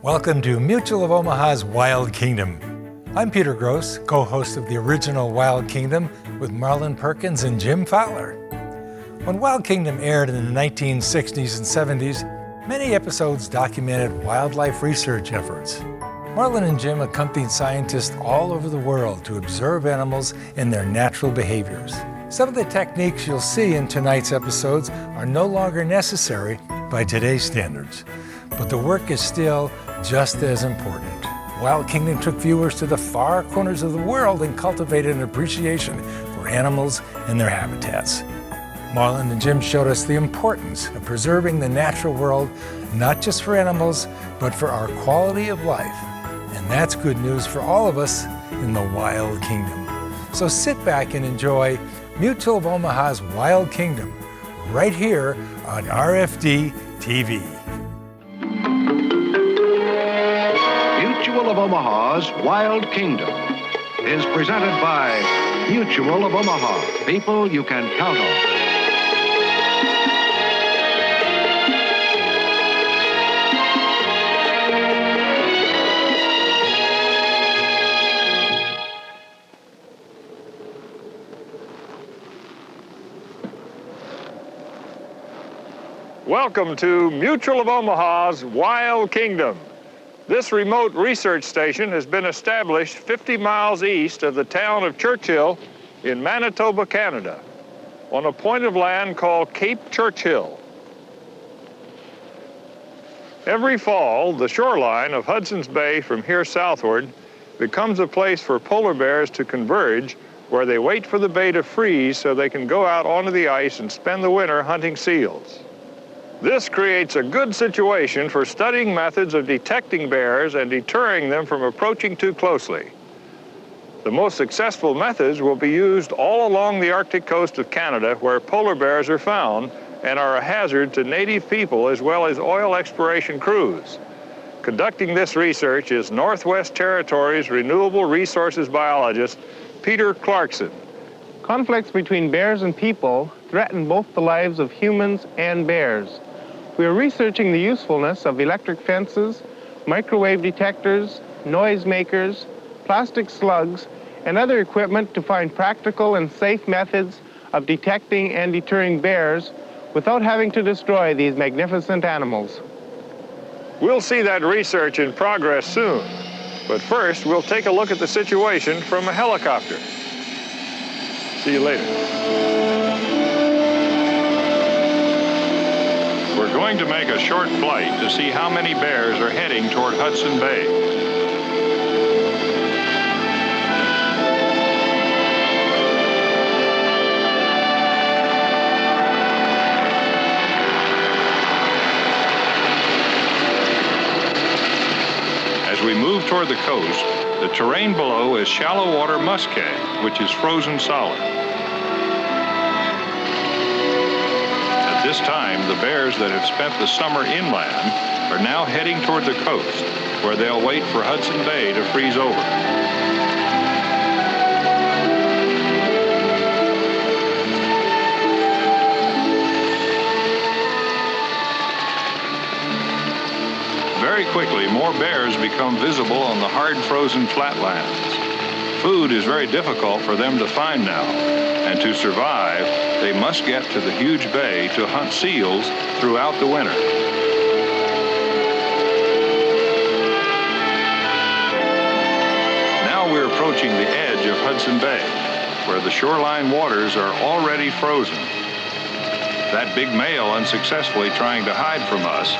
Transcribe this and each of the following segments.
Welcome to Mutual of Omaha's Wild Kingdom. I'm Peter Gros, co-host of the original Wild Kingdom with Marlon Perkins and Jim Fowler. When Wild Kingdom aired in the 1960s and 70s, many episodes documented wildlife research efforts. Marlon and Jim accompanied scientists all over the world to observe animals and their natural behaviors. Some of the techniques you'll see in tonight's episodes are no longer necessary by today's standards, but the work is still just as important. Wild Kingdom took viewers to the far corners of the world and cultivated an appreciation for animals and their habitats. Marlon and Jim showed us the importance of preserving the natural world, not just for animals, but for our quality of life. And that's good news for all of us in the Wild Kingdom. So sit back and enjoy Mutual of Omaha's Wild Kingdom right here on RFD TV. Mutual of Omaha's Wild Kingdom is presented by Mutual of Omaha, people you can count on. Welcome to Mutual of Omaha's Wild Kingdom. This remote research station has been established 50 miles east of the town of Churchill in Manitoba, Canada, on a point of land called Cape Churchill. Every fall, the shoreline of Hudson Bay from here southward becomes a place for polar bears to converge, where they wait for the bay to freeze so they can go out onto the ice and spend the winter hunting seals. This creates a good situation for studying methods of detecting bears and deterring them from approaching too closely. The most successful methods will be used all along the Arctic coast of Canada, where polar bears are found and are a hazard to native people as well as oil exploration crews. Conducting this research is Northwest Territories renewable resources biologist Peter Clarkson. Conflicts between bears and people threaten both the lives of humans and bears. We are researching the usefulness of electric fences, microwave detectors, noisemakers, plastic slugs, and other equipment to find practical and safe methods of detecting and deterring bears without having to destroy these magnificent animals. We'll see that research in progress soon, but first we'll take a look at the situation from a helicopter. See you later. We're going to make a short flight to see how many bears are heading toward Hudson Bay. As we move toward the coast, the terrain below is shallow water muskeg, which is frozen solid. At this time, the bears that have spent the summer inland are now heading toward the coast, where they'll wait for Hudson Bay to freeze over. Very quickly, more bears become visible on the hard frozen flatlands. Food is very difficult for them to find now, and to survive, they must get to the huge bay to hunt seals throughout the winter. Now we're approaching the edge of Hudson Bay, where the shoreline waters are already frozen. That big male unsuccessfully trying to hide from us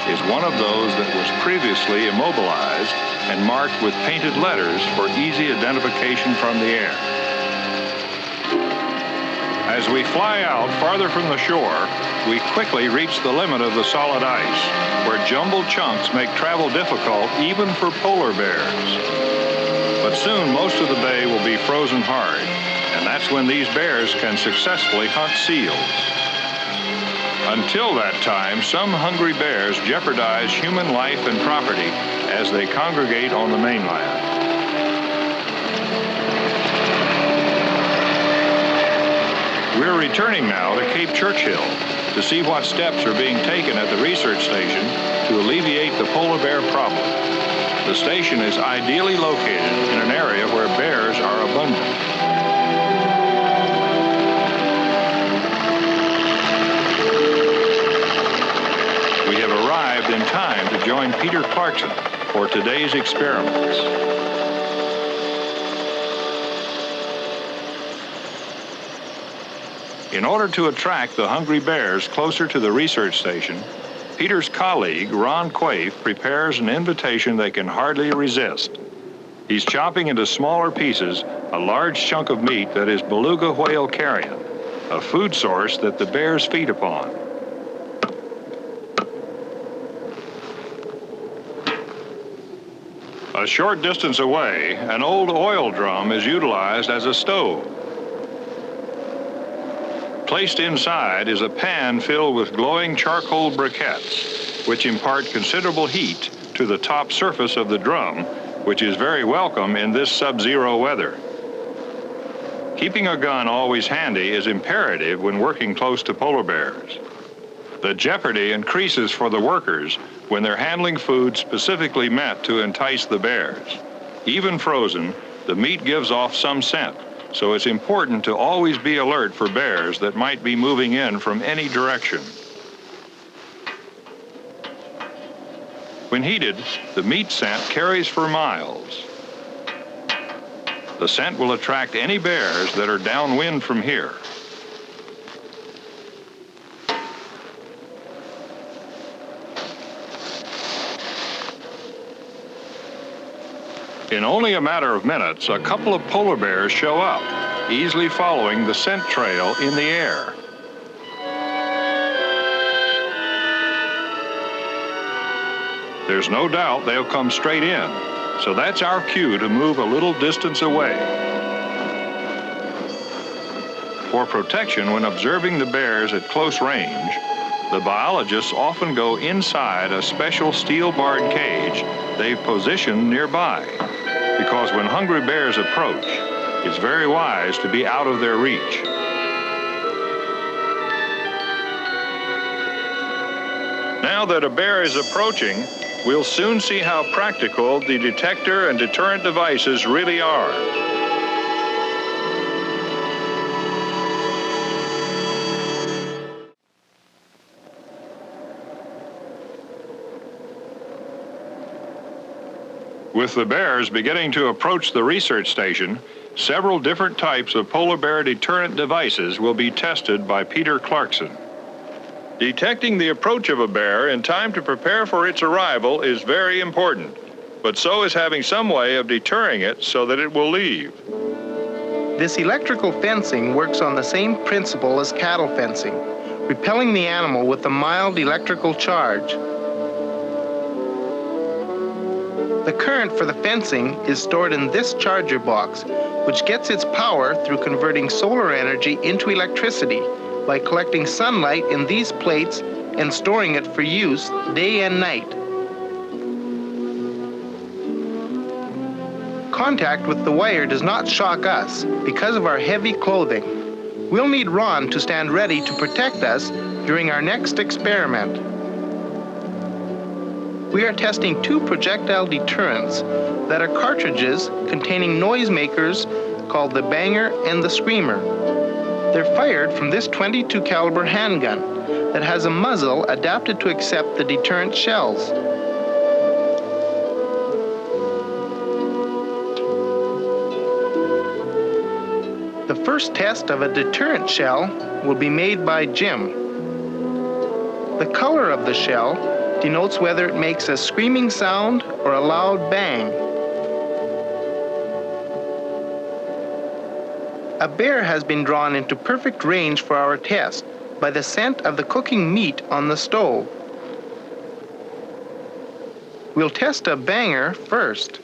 is one of those that was previously immobilized and marked with painted letters for easy identification from the air. As we fly out farther from the shore, we quickly reach the limit of the solid ice, where jumbled chunks make travel difficult even for polar bears. But soon most of the bay will be frozen hard, and that's when these bears can successfully hunt seals. Until that time, some hungry bears jeopardize human life and property as they congregate on the mainland. We're returning now to Cape Churchill, to see what steps are being taken at the research station to alleviate the polar bear problem. The station is ideally located in an area where bears are abundant. We have arrived in time to join Peter Clarkson for today's experiments. In order to attract the hungry bears closer to the research station, Peter's colleague, Ron Quaife, prepares an invitation they can hardly resist. He's chopping into smaller pieces a large chunk of meat that is beluga whale carrion, a food source that the bears feed upon. A short distance away, an old oil drum is utilized as a stove. Placed inside is a pan filled with glowing charcoal briquettes, which impart considerable heat to the top surface of the drum, which is very welcome in this sub-zero weather. Keeping a gun always handy is imperative when working close to polar bears. The jeopardy increases for the workers when they're handling food specifically meant to entice the bears. Even frozen, the meat gives off some scent, so it's important to always be alert for bears that might be moving in from any direction. When heated, the meat scent carries for miles. The scent will attract any bears that are downwind from here. In only a matter of minutes, a couple of polar bears show up, easily following the scent trail in the air. There's no doubt they'll come straight in, so that's our cue to move a little distance away. For protection when observing the bears at close range, the biologists often go inside a special steel-barred cage they've positioned nearby, because when hungry bears approach, it's very wise to be out of their reach. Now that a bear is approaching, we'll soon see how practical the detector and deterrent devices really are. With the bears beginning to approach the research station, several different types of polar bear deterrent devices will be tested by Peter Clarkson. Detecting the approach of a bear in time to prepare for its arrival is very important, but so is having some way of deterring it so that it will leave. This electrical fencing works on the same principle as cattle fencing, repelling the animal with a mild electrical charge. The current for the fencing is stored in this charger box, which gets its power through converting solar energy into electricity by collecting sunlight in these plates and storing it for use day and night. Contact with the wire does not shock us because of our heavy clothing. We'll need Ron to stand ready to protect us during our next experiment. We are testing two projectile deterrents that are cartridges containing noisemakers called the banger and the screamer. They're fired from this .22 caliber handgun that has a muzzle adapted to accept the deterrent shells. The first test of a deterrent shell will be made by Jim. The color of the shell denotes whether it makes a screaming sound or a loud bang. A bear has been drawn into perfect range for our test by the scent of the cooking meat on the stove. We'll test a banger first.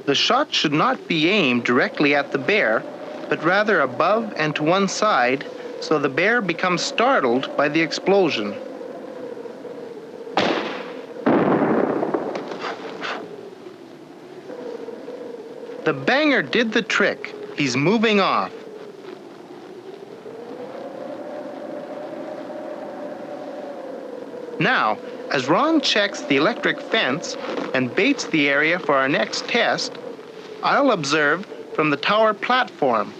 The shot should not be aimed directly at the bear, but rather above and to one side, so the bear becomes startled by the explosion. The banger did the trick. He's moving off. Now, as Ron checks the electric fence and baits the area for our next test, I'll observe from the tower platform,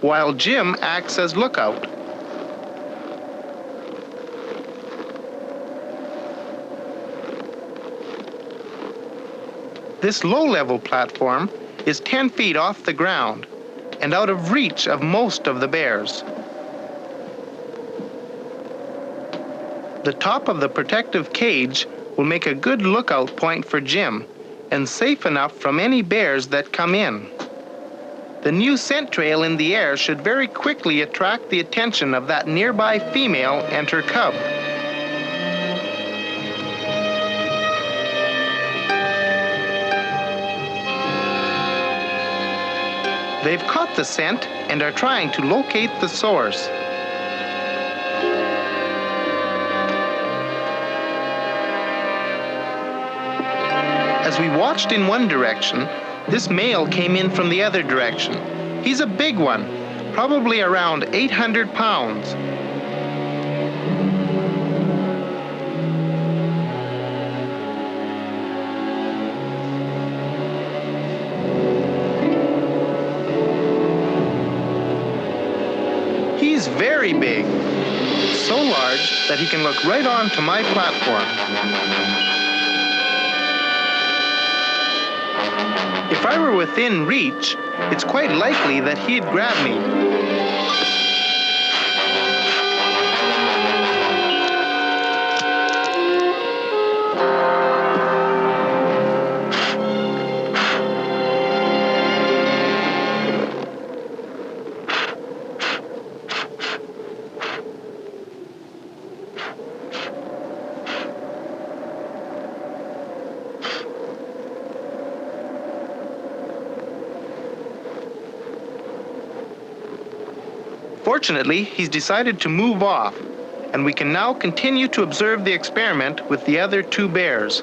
while Jim acts as lookout. This low-level platform is 10 feet off the ground and out of reach of most of the bears. The top of the protective cage will make a good lookout point for Jim and safe enough from any bears that come in. The new scent trail in the air should very quickly attract the attention of that nearby female and her cub. They've caught the scent and are trying to locate the source. As we watched in one direction, this male came in from the other direction. He's a big one, probably around 800 pounds. He's very big, so large that he can look right onto my platform. If I were within reach, it's quite likely that he'd grab me. Fortunately, he's decided to move off, and we can now continue to observe the experiment with the other two bears.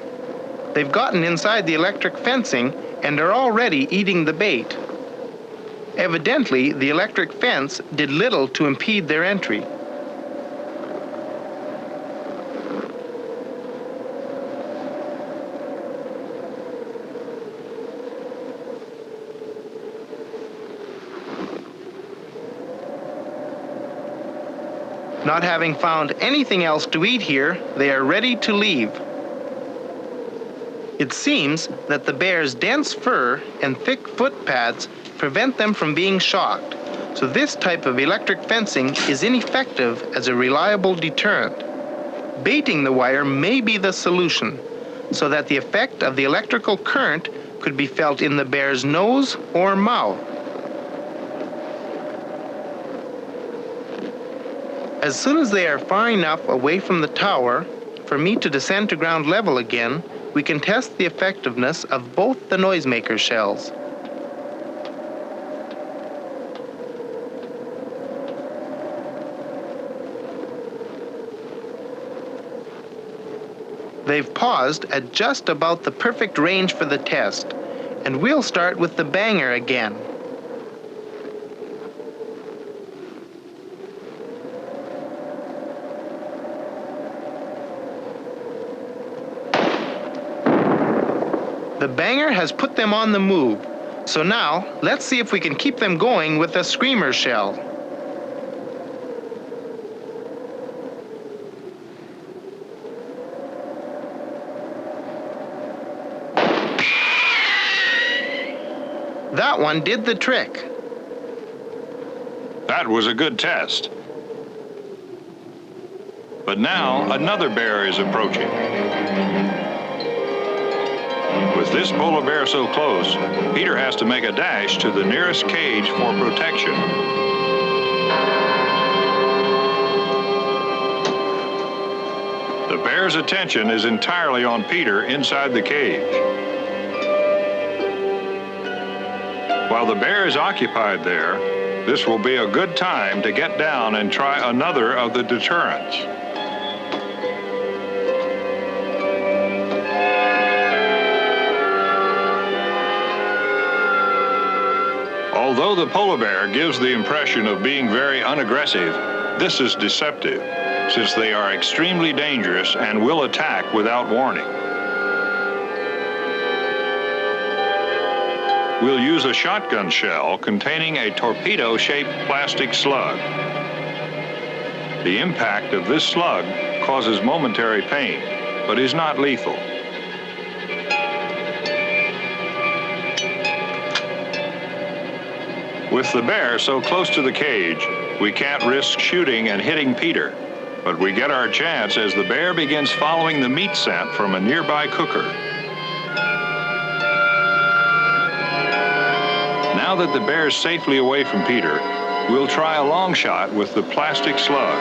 They've gotten inside the electric fencing and are already eating the bait. Evidently, the electric fence did little to impede their entry. Not having found anything else to eat here, they are ready to leave. It seems that the bear's dense fur and thick foot pads prevent them from being shocked, so this type of electric fencing is ineffective as a reliable deterrent. Baiting the wire may be the solution, so that the effect of the electrical current could be felt in the bear's nose or mouth. As soon as they are far enough away from the tower for me to descend to ground level again, we can test the effectiveness of both the noisemaker shells. They've paused at just about the perfect range for the test, and we'll start with the banger again. The banger has put them on the move, so now let's see if we can keep them going with a screamer shell. That one did the trick. That was a good test. But now another bear is approaching. With this polar bear so close, Peter has to make a dash to the nearest cage for protection. The bear's attention is entirely on Peter inside the cage. While the bear is occupied there, this will be a good time to get down and try another of the deterrents. Although the polar bear gives the impression of being very unaggressive, this is deceptive, since they are extremely dangerous and will attack without warning. We'll use a shotgun shell containing a torpedo-shaped plastic slug. The impact of this slug causes momentary pain, but is not lethal. With the bear so close to the cage, we can't risk shooting and hitting Peter, but we get our chance as the bear begins following the meat scent from a nearby cooker. Now that the bear is safely away from Peter, we'll try a long shot with the plastic slug.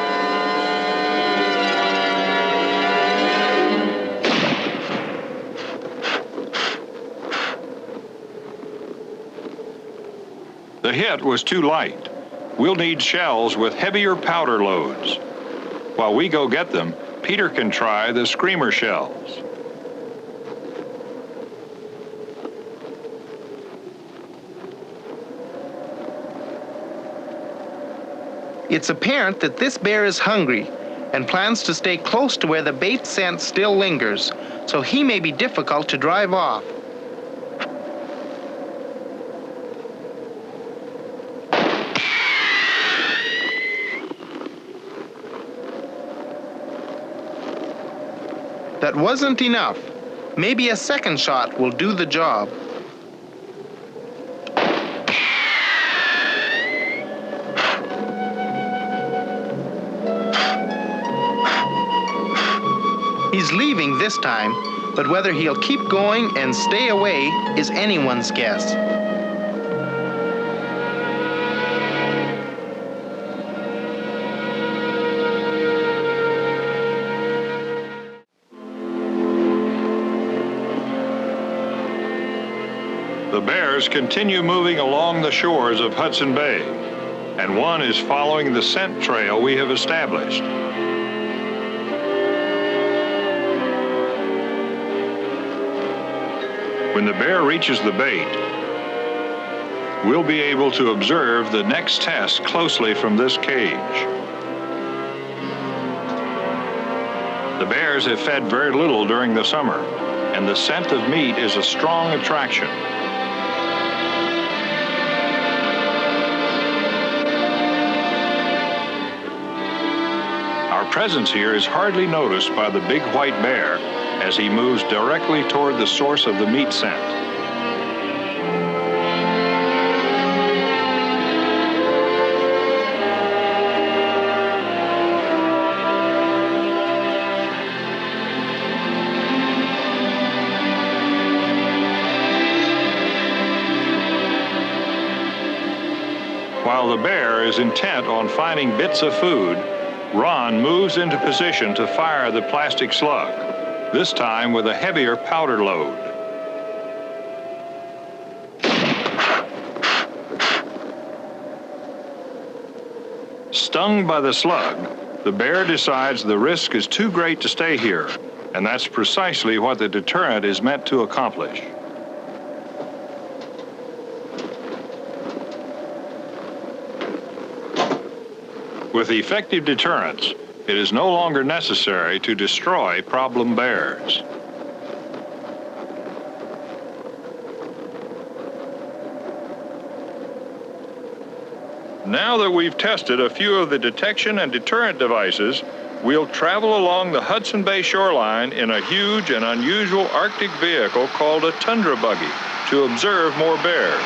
The hit was too light. We'll need shells with heavier powder loads. While we go get them, Peter can try the screamer shells. It's apparent that this bear is hungry and plans to stay close to where the bait scent still lingers, so he may be difficult to drive off. That wasn't enough. Maybe a second shot will do the job. He's leaving this time, but whether he'll keep going and stay away is anyone's guess. The bears continue moving along the shores of Hudson Bay, and one is following the scent trail we have established. When the bear reaches the bait, we'll be able to observe the next test closely from this cage. The bears have fed very little during the summer, and the scent of meat is a strong attraction. Our presence here is hardly noticed by the big white bear as he moves directly toward the source of the meat scent. While the bear is intent on finding bits of food, Ron moves into position to fire the plastic slug, this time with a heavier powder load. Stung by the slug, the bear decides the risk is too great to stay here, and that's precisely what the deterrent is meant to accomplish. With effective deterrents, it is no longer necessary to destroy problem bears. Now that we've tested a few of the detection and deterrent devices, we'll travel along the Hudson Bay shoreline in a huge and unusual Arctic vehicle called a Tundra buggy to observe more bears.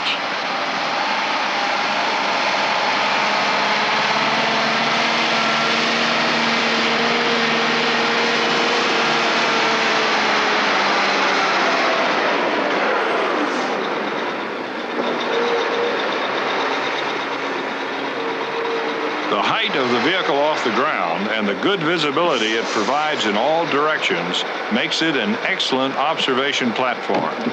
The height of the vehicle off the ground and the good visibility it provides in all directions makes it an excellent observation platform.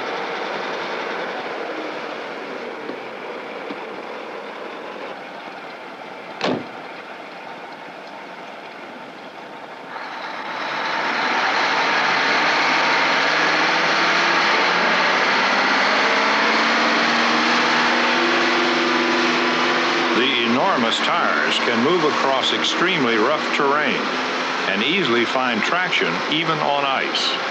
enormous tires can move across extremely rough terrain and easily find traction even on ice.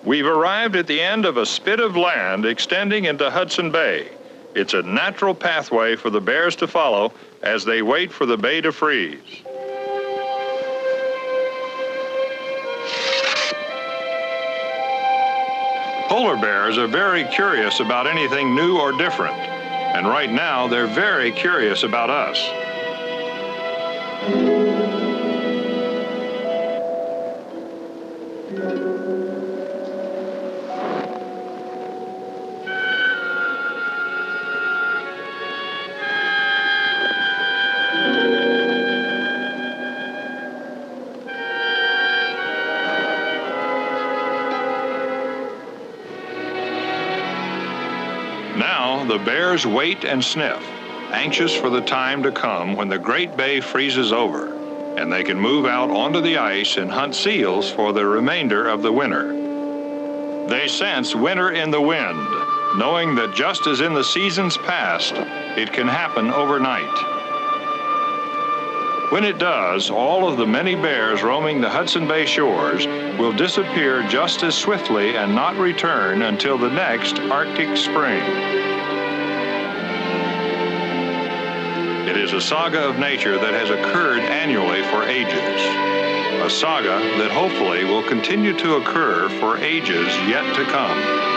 We've arrived at the end of a spit of land extending into Hudson Bay. It's a natural pathway for the bears to follow as they wait for the bay to freeze. Polar bears are very curious about anything new or different, and right now they're very curious about us. Now the bears wait and sniff, anxious for the time to come when the Great Bay freezes over, and they can move out onto the ice and hunt seals for the remainder of the winter. They sense winter in the wind, knowing that just as in the seasons past, it can happen overnight. When it does, all of the many bears roaming the Hudson Bay shores will disappear just as swiftly and not return until the next Arctic spring. It is a saga of nature that has occurred annually for ages. A saga that hopefully will continue to occur for ages yet to come.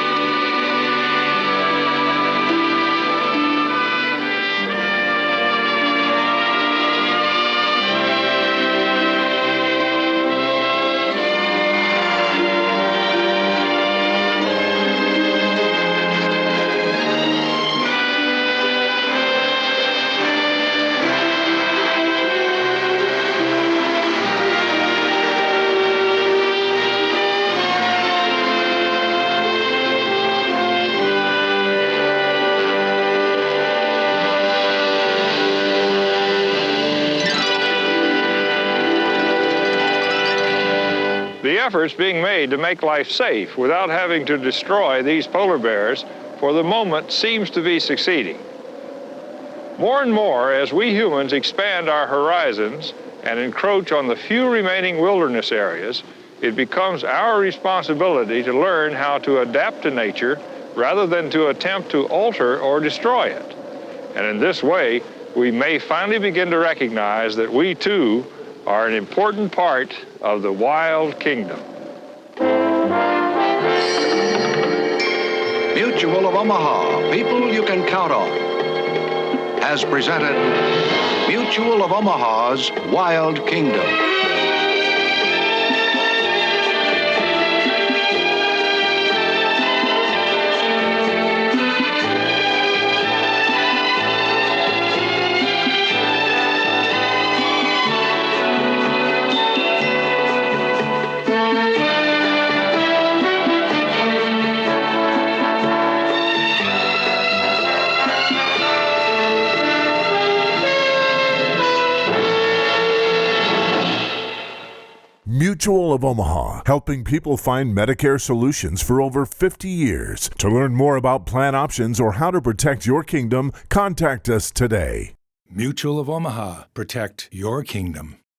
The efforts being made to make life safe without having to destroy these polar bears for the moment seems to be succeeding. More and more, as we humans expand our horizons and encroach on the few remaining wilderness areas, it becomes our responsibility to learn how to adapt to nature rather than to attempt to alter or destroy it. And in this way, we may finally begin to recognize that we too are an important part of the wild kingdom. Mutual of Omaha, people you can count on, has presented Mutual of Omaha's Wild Kingdom. Mutual of Omaha, helping people find Medicare solutions for over 50 years. To learn more about plan options or how to protect your kingdom, contact us today. Mutual of Omaha. Protect your kingdom.